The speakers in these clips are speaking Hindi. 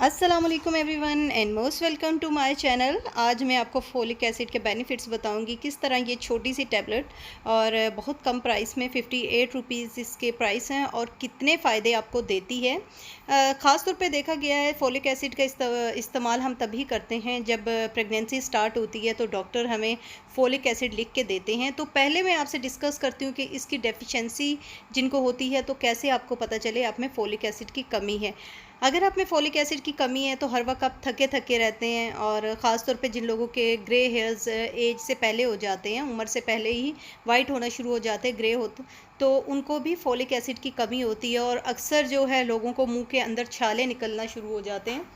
अस्सलाम वालेकुम everyone and most welcome to my channel. आज मैं आपको फोलिक एसिड के बेनिफिट्स बताऊंगी, किस तरह ये छोटी सी टैबलेट और बहुत कम प्राइस में 58 रुपीज़ इसके प्राइस हैं और कितने फ़ायदे आपको देती है। ख़ास तौर पे देखा गया है फोलिक एसिड का इस्तेमाल हम तभी करते हैं जब प्रेगनेंसी स्टार्ट होती है, तो डॉक्टर हमें फोलिक एसिड लिख के देते हैं। तो पहले मैं आपसे डिस्कस करती हूँ कि इसकी डेफिशिएंसी जिनको होती है तो कैसे आपको पता चले आप में फोलिक एसिड की कमी है। अगर आप में फोलिक एसिड की कमी है तो हर वक्त आप थके थके रहते हैं, और ख़ास तौर पे जिन लोगों के ग्रे हेयर्स एज से पहले हो जाते हैं, उम्र से पहले ही वाइट होना शुरू हो जाते हैं, ग्रे होते, तो उनको भी फोलिक एसिड की कमी होती है। और अक्सर जो है लोगों को मुंह के अंदर छाले निकलना शुरू हो जाते हैं,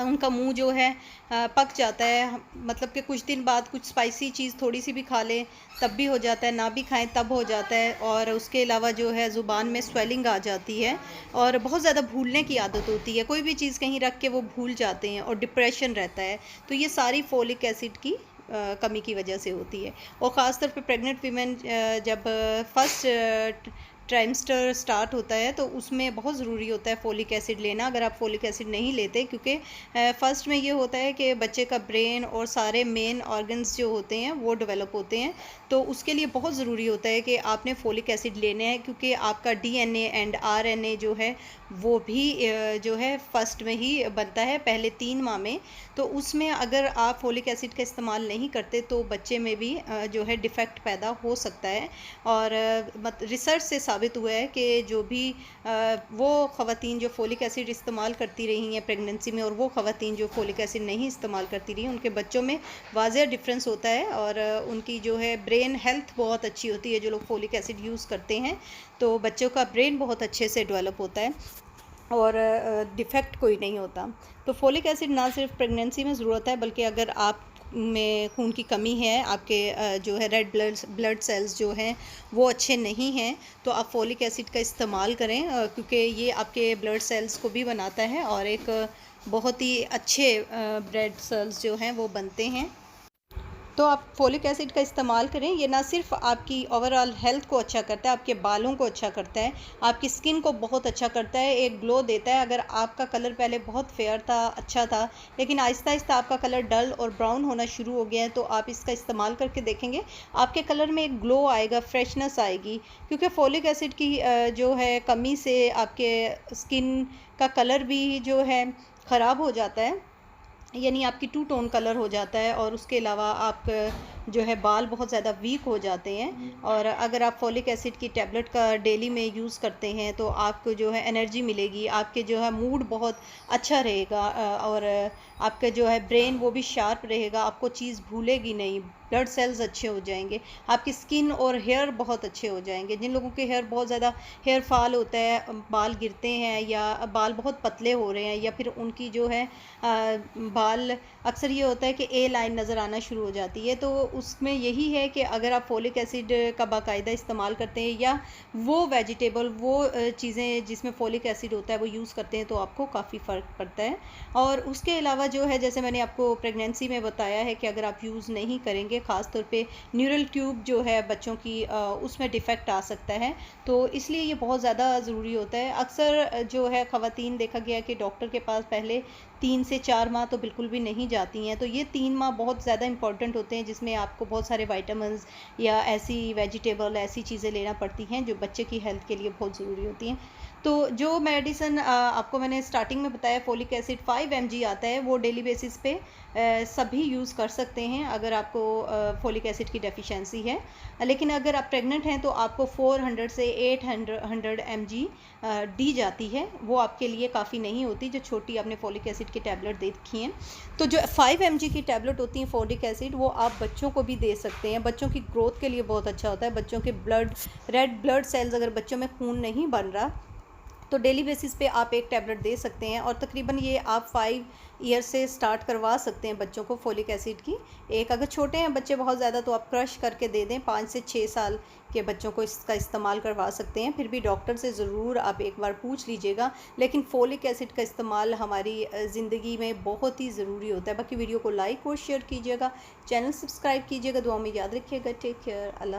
उनका मुंह जो है पक जाता है। मतलब कि कुछ दिन बाद कुछ स्पाइसी चीज़ थोड़ी सी भी खा लें तब भी हो जाता है, ना भी खाएं तब हो जाता है। और उसके अलावा जो है ज़ुबान में स्वेलिंग आ जाती है और बहुत ज़्यादा भूलने की आदत होती है, कोई भी चीज़ कहीं रख के वो भूल जाते हैं और डिप्रेशन रहता है। तो ये सारी फोलिक एसिड की कमी की वजह से होती है। और ख़ास तौर पे प्रेग्नेंट वीमेन जब फर्स्ट ट्राइमेस्टर स्टार्ट होता है तो उसमें बहुत ज़रूरी होता है फोलिक एसिड लेना। अगर आप फोलिक एसिड नहीं लेते, क्योंकि फ़र्स्ट में ये होता है कि बच्चे का ब्रेन और सारे मेन ऑर्गन्स जो होते हैं वो डेवलप होते हैं, तो उसके लिए बहुत ज़रूरी होता है कि आपने फोलिक एसिड लेना है, क्योंकि आपका डीएनए एंड आरएनए जो है वो भी जो है फर्स्ट में ही बनता है, पहले 3 माह में। तो उसमें अगर आप फोलिक एसिड का इस्तेमाल नहीं करते तो बच्चे में भी जो है डिफ़ेक्ट पैदा हो सकता है। और रिसर्च से साबित हुआ है कि जो भी वो ख़वातीन जो फोलिक एसिड इस्तेमाल करती रही हैं प्रेगनेंसी में, और वो ख़वातीन जो फोलिक एसिड नहीं इस्तेमाल करती रही, उनके बच्चों में वाज़ेह डिफरेंस होता है। और उनकी जो है ब्रेन हेल्थ बहुत अच्छी होती है। जो लोग फोलिक एसिड यूज़ करते हैं तो बच्चों का ब्रेन बहुत अच्छे से डेवलप होता है और डिफ़ेक्ट कोई नहीं होता। तो फोलिक एसिड ना सिर्फ प्रेगनेंसी में ज़रूरत है, बल्कि अगर आप में खून की कमी है, आपके जो है रेड ब्लड सेल्स जो हैं वो अच्छे नहीं हैं, तो आप फोलिक एसिड का इस्तेमाल करें, क्योंकि ये आपके ब्लड सेल्स को भी बनाता है और एक बहुत ही अच्छे ब्लड सेल्स जो हैं वो बनते हैं। तो आप फोलिक एसिड का इस्तेमाल करें। ये ना सिर्फ आपकी ओवरऑल हेल्थ को अच्छा करता है, आपके बालों को अच्छा करता है, आपकी स्किन को बहुत अच्छा करता है, एक ग्लो देता है। अगर आपका कलर पहले बहुत फेयर था, अच्छा था, लेकिन आहिस्ता आहिस्ता आपका कलर डल और ब्राउन होना शुरू हो गया है, तो आप इसका इस्तेमाल करके देखेंगे आपके कलर में एक ग्लो आएगा, फ्रेशनेस आएगी। क्योंकि फोलिक एसिड की जो है कमी से आपके स्किन का कलर भी जो है ख़राब हो जाता है, यानी आपकी टू टोन कलर हो जाता है। और उसके अलावा आप जो है बाल बहुत ज़्यादा वीक हो जाते हैं। और अगर आप फोलिक एसिड की टैबलेट का डेली में यूज़ करते हैं तो आपको जो है एनर्जी मिलेगी, आपके जो है मूड बहुत अच्छा रहेगा, और आपका जो है ब्रेन वो भी शार्प रहेगा, आपको चीज़ भूलेगी नहीं, ब्लड सेल्स अच्छे हो जाएंगे, आपकी स्किन और हेयर बहुत अच्छे हो जाएंगे। जिन लोगों के हेयर बहुत ज़्यादा हेयर फॉल होता है, बाल गिरते हैं या बाल बहुत पतले हो रहे हैं, या फिर उनकी जो है बाल अक्सर ये होता है कि ए लाइन नज़र आना शुरू हो जाती है, तो उसमें यही है कि अगर आप फोलिक एसिड का बाकायदा इस्तेमाल करते हैं या वो वेजिटेबल वो चीज़ें जिसमें फोलिक एसिड होता है वो यूज़ करते हैं, तो आपको काफ़ी फ़र्क पड़ता है। और उसके अलावा जो है, जैसे मैंने आपको प्रेगनेंसी में बताया है कि अगर आप यूज़ नहीं करेंगे, ख़ास तौर पे न्यूरल ट्यूब जो है बच्चों की उसमें डिफ़ेक्ट आ सकता है, तो इसलिए ये बहुत ज़्यादा ज़रूरी होता है। अक्सर जो है ख़वातीन देखा गया कि डॉक्टर के पास पहले 3 से 4 माह तो बिल्कुल भी नहीं जाती हैं, तो ये 3 माह बहुत ज़्यादा इंपॉर्टेंट होते हैं, जिसमें आपको बहुत सारे विटामिन्स या ऐसी वेजिटेबल ऐसी चीज़ें लेना पड़ती हैं जो बच्चे की हेल्थ के लिए बहुत ज़रूरी होती हैं। तो जो मेडिसिन आपको मैंने स्टार्टिंग में बताया, फोलिक एसिड 5 mg आता है, वो डेली बेसिस पे सभी यूज़ कर सकते हैं अगर आपको फोलिक एसिड की डेफिशिएंसी है। लेकिन अगर आप प्रेग्नेंट हैं तो आपको 400 से 800 mg दी जाती है, वो आपके लिए काफ़ी नहीं होती जो छोटी आपने फोलिक एसिड की टैबलेट देखी हैं। तो जो 5 mg की टैबलेट होती है फोलिक एसिड, वो आप बच्चों को भी दे सकते हैं। बच्चों की ग्रोथ के लिए बहुत अच्छा होता है। बच्चों के रेड ब्लड सेल्स, अगर बच्चों में खून नहीं बन रहा तो डेली बेसिस पे आप एक टैबलेट दे सकते हैं। और तकरीबन ये आप 5 ईयर से स्टार्ट करवा सकते हैं बच्चों को फोलिक एसिड की एक। अगर छोटे हैं बच्चे बहुत ज़्यादा तो आप क्रश करके दे दें, 5 से 6 साल के बच्चों को इसका इस्तेमाल करवा सकते हैं। फिर भी डॉक्टर से ज़रूर आप एक बार पूछ लीजिएगा। लेकिन फोलिक एसिड का इस्तेमाल हमारी ज़िंदगी में बहुत ही ज़रूरी होता है। बाकी वीडियो को लाइक और शेयर कीजिएगा, चैनल सब्सक्राइब कीजिएगा, दुआ में याद रखिएगा। टेक केयर, अल्लाह।